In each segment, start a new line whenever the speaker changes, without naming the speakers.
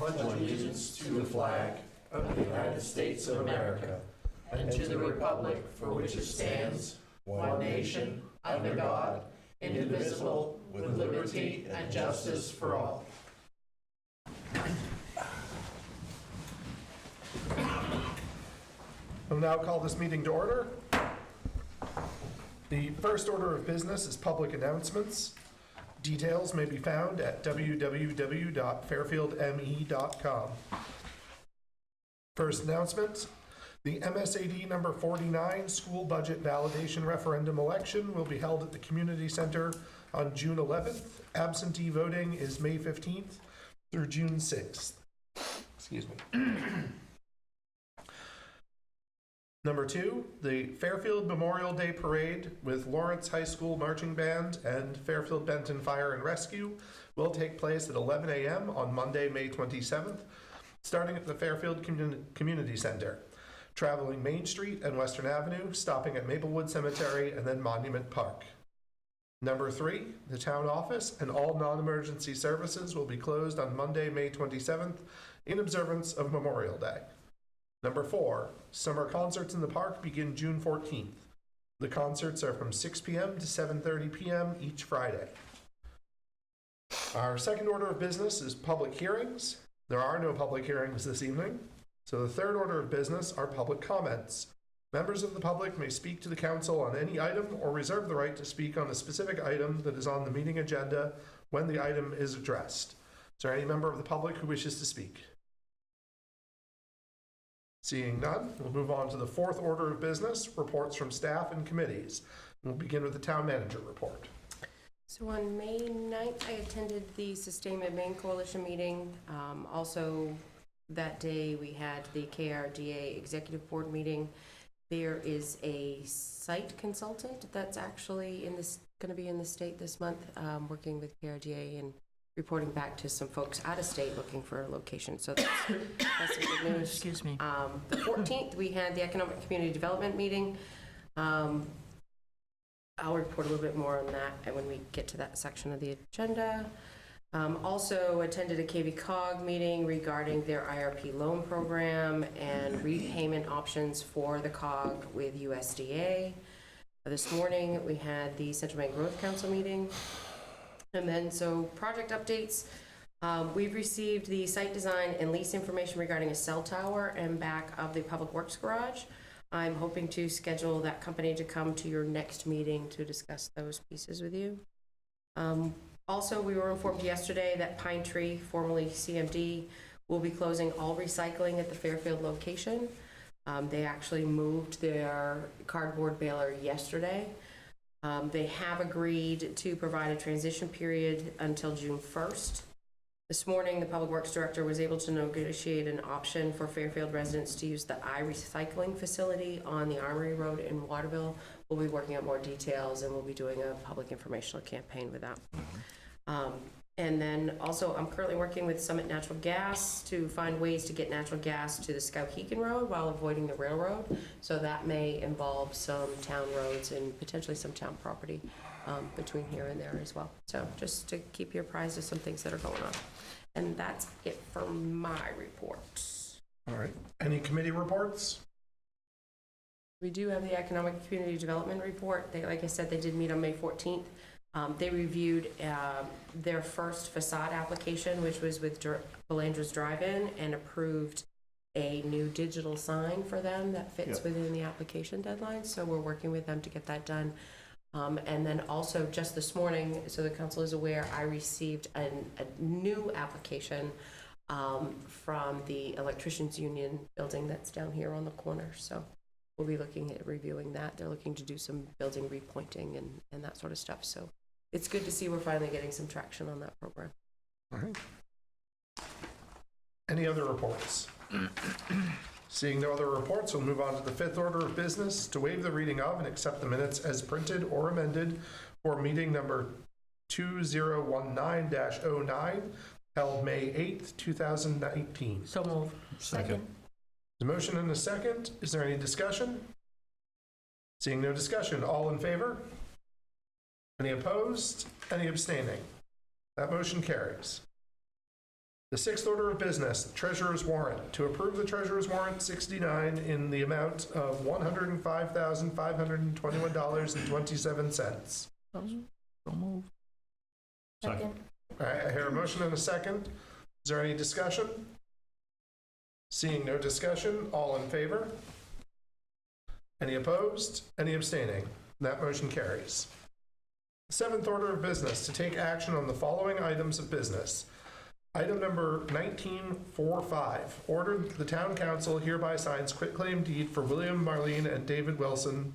pledge allegiance to the flag of the United States of America and to the republic for which it stands, one nation, under God, indivisible, with liberty and justice for all.
I'll now call this meeting to order. The first order of business is public announcements. Details may be found at www.fairfieldme.com. First announcement, the MSAD number 49 school budget validation referendum election will be held at the community center on June 11th. Absentee voting is May 15th through June 6th. Excuse me. Number 2, the Fairfield Memorial Day Parade with Lawrence High School Marching Band and Fairfield Benton Fire and Rescue will take place at 11 a.m. on Monday, May 27th, starting at the Fairfield Community Center, traveling Main Street and Western Avenue, stopping at Maplewood Cemetery and then Monument Park. Number 3, the town office and all non-emergency services will be closed on Monday, May 27th in observance of Memorial Day. Number 4, summer concerts in the park begin June 14th. The concerts are from 6 p.m. to 7:30 p.m. each Friday. Our second order of business is public hearings. There are no public hearings this evening. So the third order of business are public comments. Members of the public may speak to the council on any item or reserve the right to speak on a specific item that is on the meeting agenda when the item is addressed. Is there any member of the public who wishes to speak? Seeing none, we'll move on to the fourth order of business, reports from staff and committees. We'll begin with the town manager report.
So on May 9th, I attended the Sustainment Maine Coalition meeting. Also that day we had the KRDA Executive Board meeting. There is a site consultant that's actually going to be in the state this month, working with KRDA and reporting back to some folks out of state looking for a location. So that's some good news.
Excuse me.
The 14th, we had the Economic Community Development meeting. I'll report a little bit more on that when we get to that section of the agenda. Also attended a KV-COG meeting regarding their IRP loan program and repayment options for the COG with USDA. This morning, we had the Central Maine Growth Council meeting. And then, so project updates. We've received the site design and lease information regarding a cell tower and back of the Public Works Garage. I'm hoping to schedule that company to come to your next meeting to discuss those pieces with you. Also, we were informed yesterday that Pine Tree, formerly CMD, will be closing all recycling at the Fairfield location. They actually moved their cardboard baler yesterday. They have agreed to provide a transition period until June 1st. This morning, the Public Works Director was able to negotiate an option for Fairfield residents to use the iRecycling facility on the Armory Road in Waterville. We'll be working out more details and we'll be doing a public informational campaign with that. And then also, I'm currently working with Summit Natural Gas to find ways to get natural gas to the Skowhegan Road while avoiding the railroad. So that may involve some town roads and potentially some town property between here and there as well. So just to keep you apprised of some things that are going on. And that's it for my reports.
All right. Any committee reports?
We do have the Economic Community Development Report. They, like I said, they did meet on May 14th. They reviewed their first facade application, which was with Belandra's Drive-In, and approved a new digital sign for them that fits within the application deadline. So we're working with them to get that done. And then also just this morning, so the council is aware, I received a new application from the Electricians Union building that's down here on the corner. So we'll be looking at reviewing that. They're looking to do some building repointing and that sort of stuff. So it's good to see we're finally getting some traction on that program.
All right. Any other reports? Seeing no other reports, we'll move on to the fifth order of business, to waive the reading of and accept the minutes as printed or amended for meeting number 2019-09, held May 8th, 2019.
So move.
Second.
The motion and a second. Is there any discussion? Seeing no discussion, all in favor? Any opposed? Any abstaining? That motion carries. The sixth order of business, the treasurer's warrant. To approve the treasurer's warrant 69 in the amount of $105,521.27.
So moved.
Second.
All right, I hear a motion and a second. Is there any discussion? Seeing no discussion, all in favor? Any opposed? Any abstaining? That motion carries. Seventh order of business, to take action on the following items of business. Item number 1945, order the town council hereby signs quitclaim deed for William Marlene and David Wilson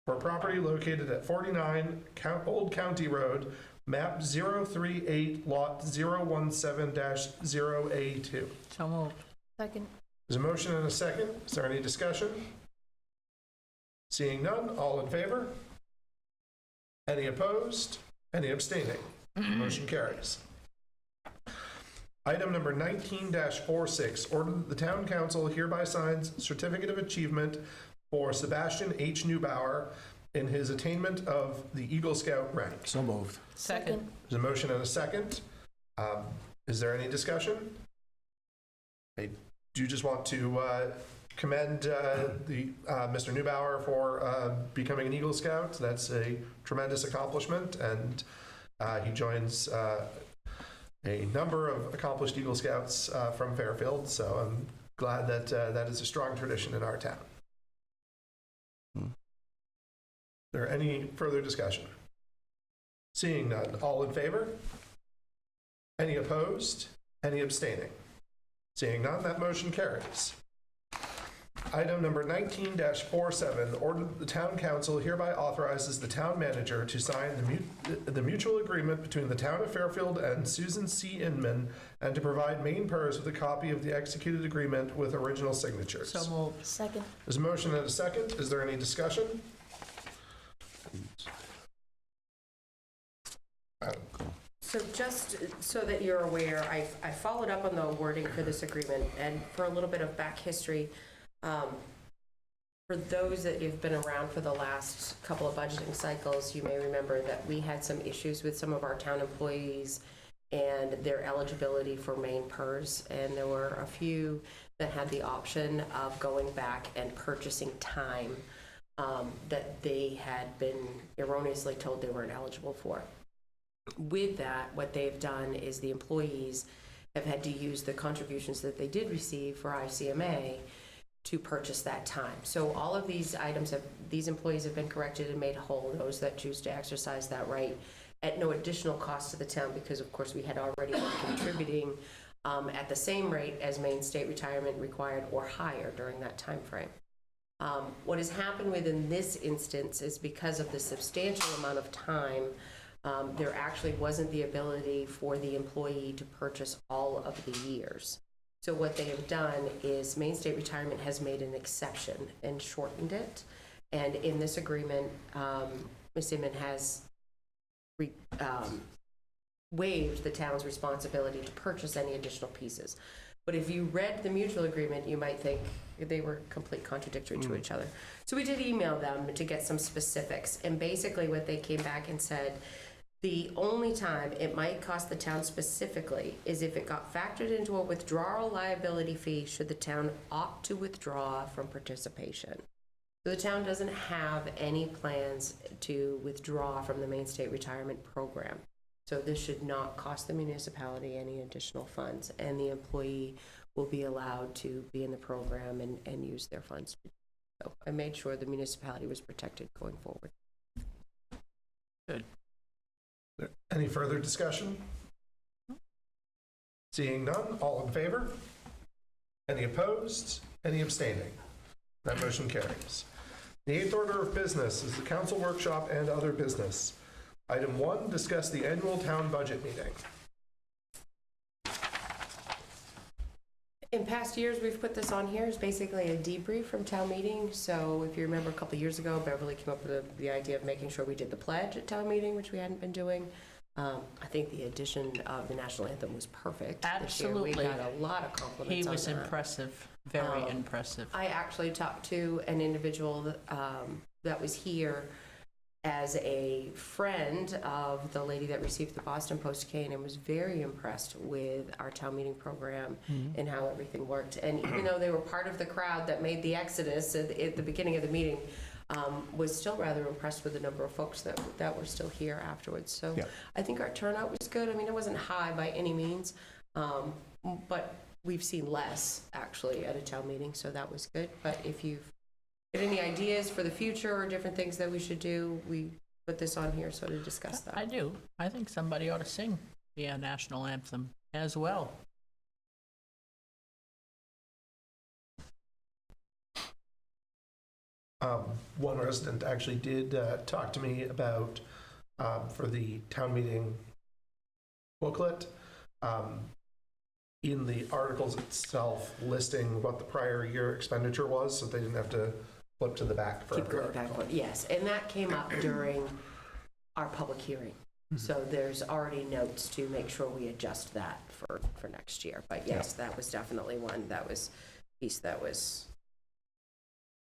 for property located at 49 Old County Road, map 038, lot 017-0A2.
So moved.
Second.
There's a motion and a second. Is there any discussion? Seeing none, all in favor? Any opposed? Any abstaining? Motion carries. Item number 19-46, order that the town council hereby signs certificate of achievement for Sebastian H. Neubauer in his attainment of the Eagle Scout rank.
So moved.
Second.
There's a motion and a second. Is there any discussion? I do just want to commend Mr. Neubauer for becoming an Eagle Scout. That's a tremendous accomplishment, and he joins a number of accomplished Eagle Scouts from Fairfield, so I'm glad that that is a strong tradition in our town. Is there any further discussion? Seeing none, all in favor? Any opposed? Any abstaining? Seeing none, that motion carries. Item number 19-47, order that the town council hereby authorizes the town manager to sign the mutual agreement between the town of Fairfield and Susan C. Inman, and to provide Maine PERS with a copy of the executed agreement with original signatures.
So moved.
Second.
There's a motion and a second. Is there any discussion?
So just so that you're aware, I followed up on the wording for this agreement, and for a little bit of back history, for those that have been around for the last couple of budgeting cycles, you may remember that we had some issues with some of our town employees and their eligibility for Maine PERS, and there were a few that had the option of going back and purchasing time that they had been erroneously told they weren't eligible for. With that, what they've done is the employees have had to use the contributions that they did receive for ICMA to purchase that time. So all of these items, these employees have been corrected and made whole, those that choose to exercise that right, at no additional cost to the town, because of course we had already been contributing at the same rate as Maine State Retirement required or higher during that time frame. What has happened within this instance is because of the substantial amount of time, there actually wasn't the ability for the employee to purchase all of the years. So what they have done is Maine State Retirement has made an exception and shortened it. And in this agreement, Ms. Inman has waived the town's responsibility to purchase any additional pieces. But if you read the mutual agreement, you might think they were complete contradictory to each other. So we did email them to get some specifics. And basically what they came back and said, the only time it might cost the town specifically is if it got factored into a withdrawal liability fee should the town opt to withdraw from participation. So the town doesn't have any plans to withdraw from the Maine State Retirement Program. So this should not cost the municipality any additional funds, and the employee will be allowed to be in the program and use their funds. So I made sure the municipality was protected going forward.
Good.
Any further discussion? Seeing none, all in favor? Any opposed? Any abstaining? That motion carries. The eighth order of business is the council workshop and other business. Item 1, discuss the annual town budget meeting.
In past years, we've put this on here. It's basically a debrief from town meeting. So if you remember a couple of years ago, Beverly came up with the idea of making sure we did the pledge at town meeting, which we hadn't been doing. I think the addition of the national anthem was perfect.
Absolutely.
This year. We got a lot of compliments on that.
He was impressive, very impressive.
I actually talked to an individual that was here, as a friend of the lady that received the Boston Post cane and was very impressed with our town meeting program and how everything worked. And even though they were part of the crowd that made the exodus at the beginning of the meeting, was still rather impressed with the number of folks that were still here afterwards. So
Yeah.
I think our turnout was good. I mean, it wasn't high by any means, but we've seen less actually at a town meeting, so that was good. But if you've got any ideas for the future or different things that we should do, we put this on here so to discuss that.
I do. I think somebody ought to sing the national anthem as well.
One resident actually did talk to me about, for the town meeting booklet, in the articles itself, listing what the prior year expenditure was, so they didn't have to flip to the back for
Keep
every
going
article.
backward, yes. And that came up during our public hearing. So there's already notes to make sure we adjust that for next year. But yes, that was definitely one that was piece that was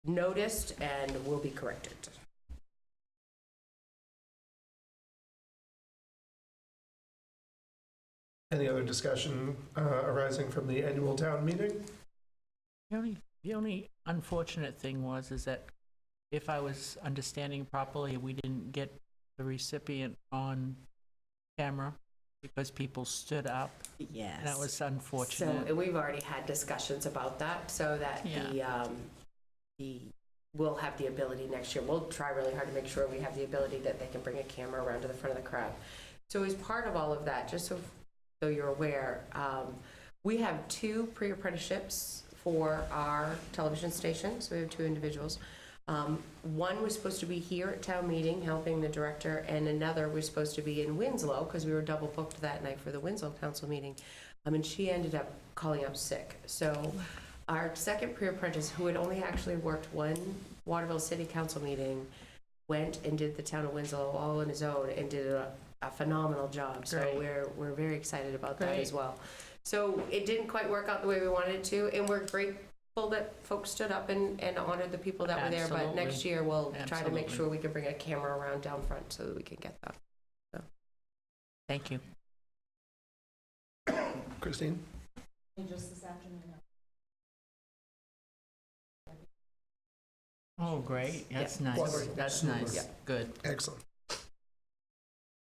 noticed and will be corrected.
Any other discussion arising from the annual town meeting?
The only unfortunate thing is that if I was understanding properly, we didn't get the recipient on camera because people stood up.
Yes.
That was
So,
unfortunate.
and we've already had discussions about that, so that we'll have the ability next year. We'll try really hard to make sure we have the ability that they can bring a camera around to the front of the crowd. So as part of all of that, just so you're aware, we have 2 pre-apprenticeships for our television station. So we have 2 individuals. One was supposed to be here at town meeting helping the director, and another was supposed to be in Winslow because we were double booked that night for the Winslow council meeting. And she ended up calling up sick. So our second pre-apprentice, who had only actually worked one Waterville City Council meeting, went and did the town of Winslow all on his own and did a phenomenal job. So
Great.
we're very excited about that
Great.
as well. So it didn't quite work out the way we wanted it to, and we're grateful that folks stood up and honored the people that were there. But
Absolutely.
next year we'll try to make
Absolutely.
sure we can bring a camera around down front so that we can get that.
Thank you.
Christine?
Just this afternoon.
Oh, great. That's nice.
Wonderful.
That's
Super.
nice.
Yeah.
Good.
Excellent.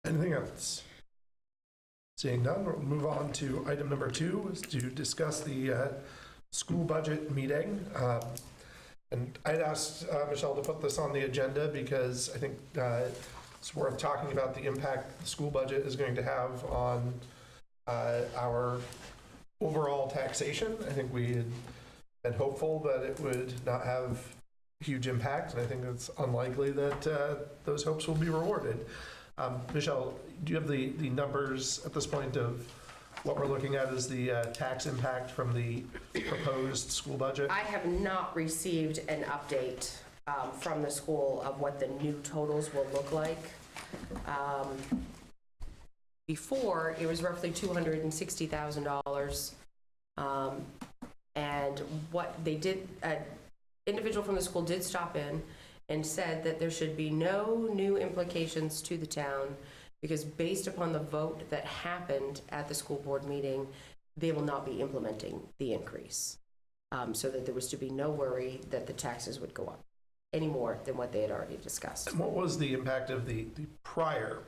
Anything else? Seeing none, we'll move on to item number 2, is to discuss the school budget meeting. And I'd asked Michelle to put this on the agenda because I think it's worth talking about the impact the school budget is going to have on our overall taxation. I think we had been hopeful that it would not have huge impact, and I think it's unlikely that those hopes will be rewarded. Michelle, do you have the numbers at this point of what we're looking at as the tax impact from the proposed school budget?
I have not received an update from the school of what the new totals will look like. Before, it was roughly $260,000. And what they did, an individual from the school did stop in and said that there should be no new implications to the town because based upon the vote that happened at the school board meeting, they will not be implementing the increase. So that there was to be no worry that the taxes would go up any more than what they had already discussed.
And what was the impact of the prior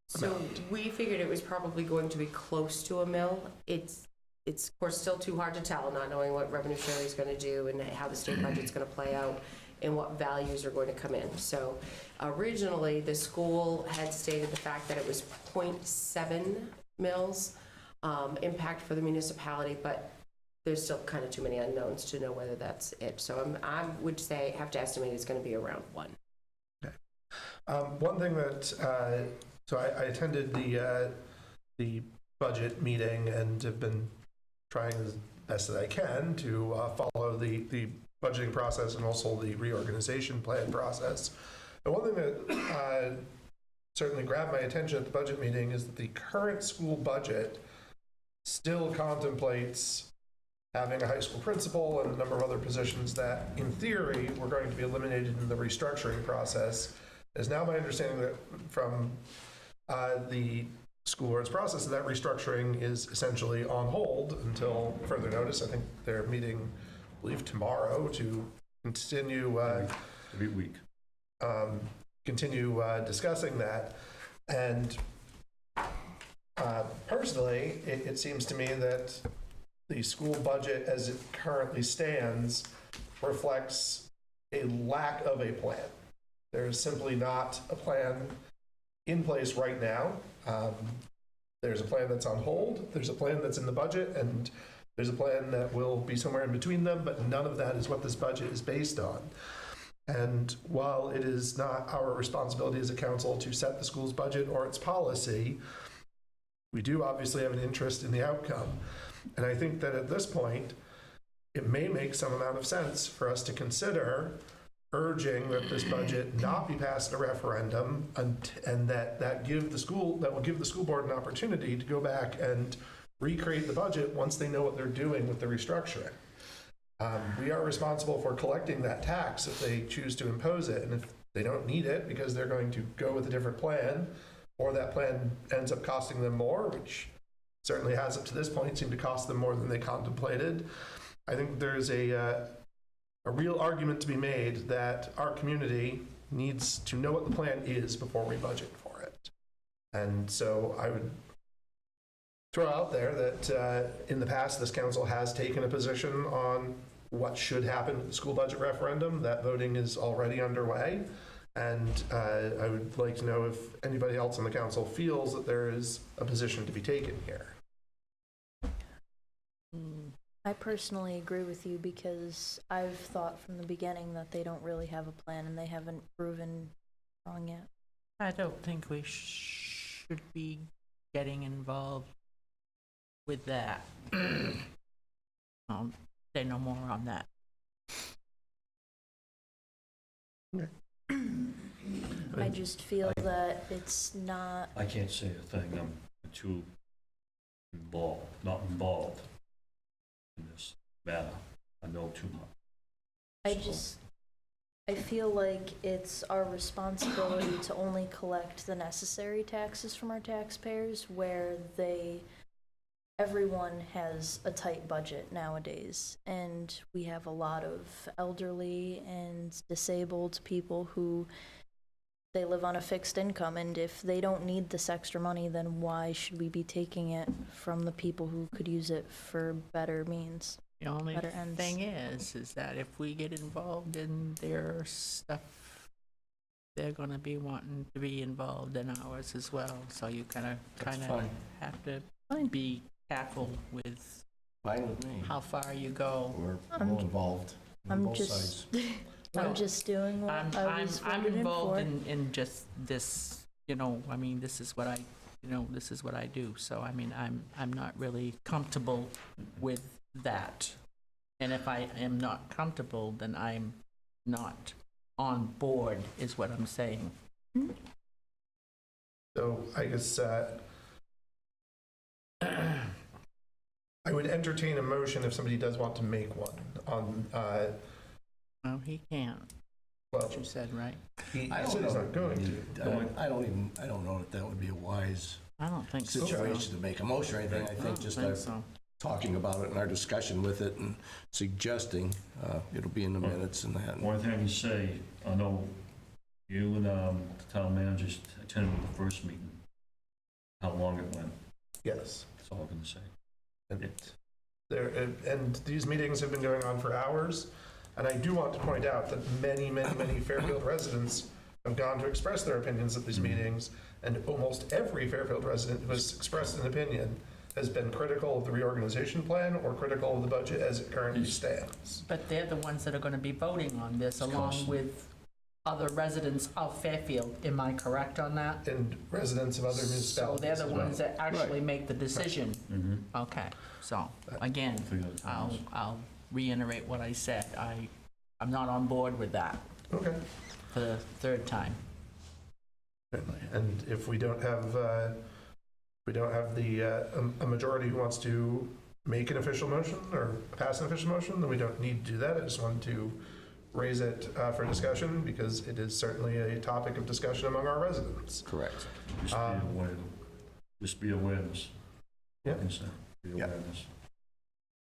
So we figured it was probably going to be close to $1 million. It's of course still too hard to tell, not knowing what revenue sharing is going to do and how the state budget's going to play out and what values are going to come in. So originally, the school had stated the fact that it was 0.7 mils impact for the municipality, but there's still kind of too many unknowns to know whether that's it. So I would say, have to estimate it's going to be around 1.
Okay. One thing that, so I attended the budget meeting and have been trying as best that I can to follow the budgeting process and also the reorganization plan process. And one thing that certainly grabbed my attention at the budget meeting is that the current school budget still contemplates having a high school principal and a number of other positions that, in theory, were going to be eliminated in the restructuring process. It's now my understanding that from the school board's process, that restructuring is essentially on hold until further notice. I think they're meeting, I believe, tomorrow to continue
Every week.
discussing that. And personally, it seems to me that the school budget as it currently stands reflects a lack of a plan. There's simply not a plan in place right now. There's a plan that's on hold, there's a plan that's in the budget, and there's a plan that will be somewhere in between them, but none of that is what this budget is based on. And while it is not our responsibility as a council to set the school's budget or its policy, we do obviously have an interest in the outcome. And I think that at this point, it may make some amount of sense for us to consider urging that this budget not be passed in a referendum, and that will give the school board an opportunity to go back and recreate the budget once they know what they're doing with the restructuring. We are responsible for collecting that tax if they choose to impose it, and if they don't need it because they're going to go with a different plan, or that plan ends up costing them more, which certainly has up to this point seemed to cost them more than they contemplated. I think there's a real argument to be made that our community needs to know what the plan is before we budget for it. And so I would throw out there that in the past, this council has taken a position on what should happen with the school budget referendum. That voting is already underway. And I would like to know if anybody else on the council feels that there is a position to be taken here.
I personally agree with you because I've thought from the beginning that they don't really have a plan and they haven't proven wrong yet.
I don't think we should be getting involved with that. I'll say no more on that.
I just feel that it's not.
I can't say a thing. I'm too not involved in this matter. I know too much.
I feel like it's our responsibility to only collect the necessary taxes from our taxpayers, where everyone has a tight budget nowadays, and we have a lot of elderly and disabled people who they live on a fixed income, and if they don't need this extra money, then why should we be taking it from the people who could use it for better means?
The only
Better ends.
thing is that if we get involved in their stuff, they're gonna be wanting to be involved in ours as well. So you kind of have to be careful with
Fine with me.
how far you go.
We're all involved on both sides.
I'm just doing what I was
I'm
voted in
involved
for.
in just this, I mean, this is what I do. So, I mean, I'm not really comfortable with that. And if I am not comfortable, then I'm not on board, is what I'm saying.
So I guess I would entertain a motion if somebody does want to make one on,
Well, he can't,
well,
what you said, right?
he
I
said
don't
he's
know.
not going to.
I don't know if that would be a wise
I don't think so.
situation to make a motion or anything. I think just
so.
talking about it and our discussion with it and suggesting it'll be in the minutes and that.
One thing to say, I know you and the town managers attended the first meeting, how long it went.
Yes.
That's all I'm going to say.
And these meetings have been going on for hours. And I do want to point out that many Fairfield residents have gone to express their opinions at these meetings, and almost every Fairfield resident who has expressed an opinion has been critical of the reorganization plan or critical of the budget as it currently stands.
But they're the ones that are gonna be voting on this along with other residents of Fairfield. Am I correct on that?
And residents of other
So
municipalities.
they're the
as well.
ones that actually make the decision.
Mm-hmm.
Okay, so again, I'll reiterate what I said. I'm not on board with that
Okay.
for the third time.
And if we don't have, a majority who wants to make an official motion or pass an official motion, then we don't need to do that. I just wanted to raise it for discussion because it is certainly a topic of discussion among our residents.
Correct.
Just be aware. Just be awareness.
Yeah.
I can say, be
Yeah.
awareness.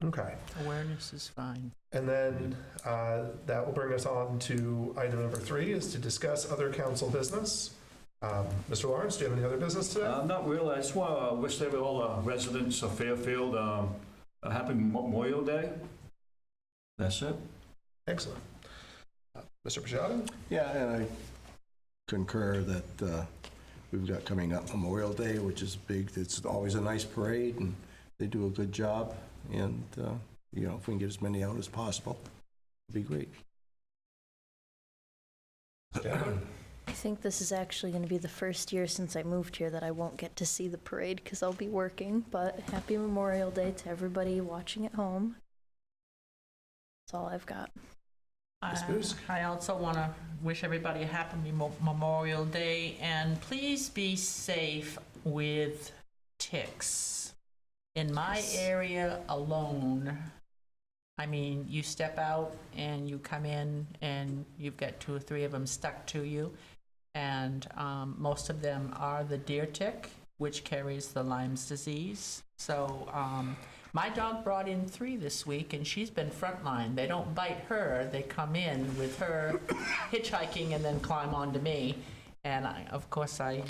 Okay.
Awareness is fine.
And then that will bring us on to item number 3, is to discuss other council business. Mr. Lawrence, do you have any other business today?
Not really. I just want to wish all the residents of Fairfield a happy Memorial Day. That's it.
Excellent. Mr. Pachado?
Yeah, and I concur that we've got coming up Memorial Day, which is big. It's always a nice parade, and they do a good job. And, you know, if we can get as many out as possible, it'd be great.
Yeah.
I think this is actually going to be the first year since I moved here that I won't get to see the parade because I'll be working, but happy Memorial Day to everybody watching at home. That's all I've got.
Ms. Busk?
I also want to wish everybody a happy Memorial Day, and please be safe with ticks. In my area alone, I mean, you step out and you come in and you've got 2 or 3 of them stuck to you, and most of them are the deer tick, which carries the Lyme's disease. So my dog brought in 3 this week, and she's been frontline. They don't bite her. They come in with her hitchhiking and then climb onto me. And of course, I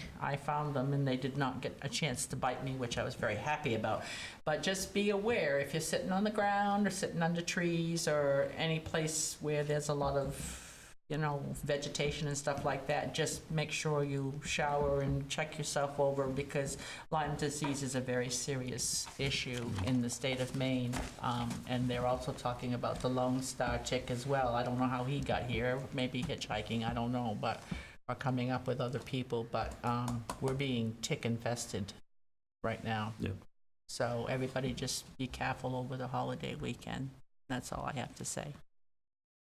found them, and they did not get a chance to bite me, which I was very happy about. But just be aware, if you're sitting on the ground or sitting under trees or any place where there's a lot of, you know, vegetation and stuff like that, just make sure you shower and check yourself over, because Lyme disease is a very serious issue in the state of Maine. And they're also talking about the Lone Star tick as well. I don't know how he got here, maybe hitchhiking, I don't know, but are coming up with other people, but we're being tick infested right now.
Yep.
So everybody just be careful over the holiday weekend. That's all I have to say.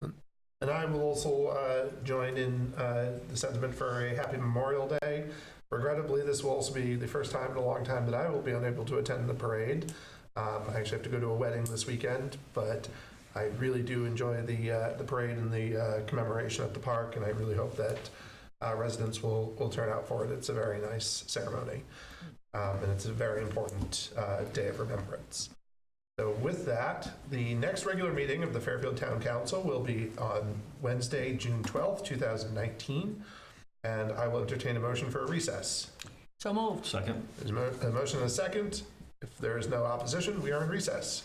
And I will also join in the sentiment for a happy Memorial Day. Regrettably, this will also be the first time in a long time that I will be unable to attend the parade. I actually have to go to a wedding this weekend, but I really do enjoy the parade and the commemoration at the park, and I really hope that residents will turn out for it. It's a very nice ceremony, and it's a very important day of remembrance. So with that, the next regular meeting of the Fairfield Town Council will be on Wednesday, June 12th, 2019, and I will entertain a motion for a recess.
So moved.
Second.
There's a motion and a second. If there is no opposition, we are in recess.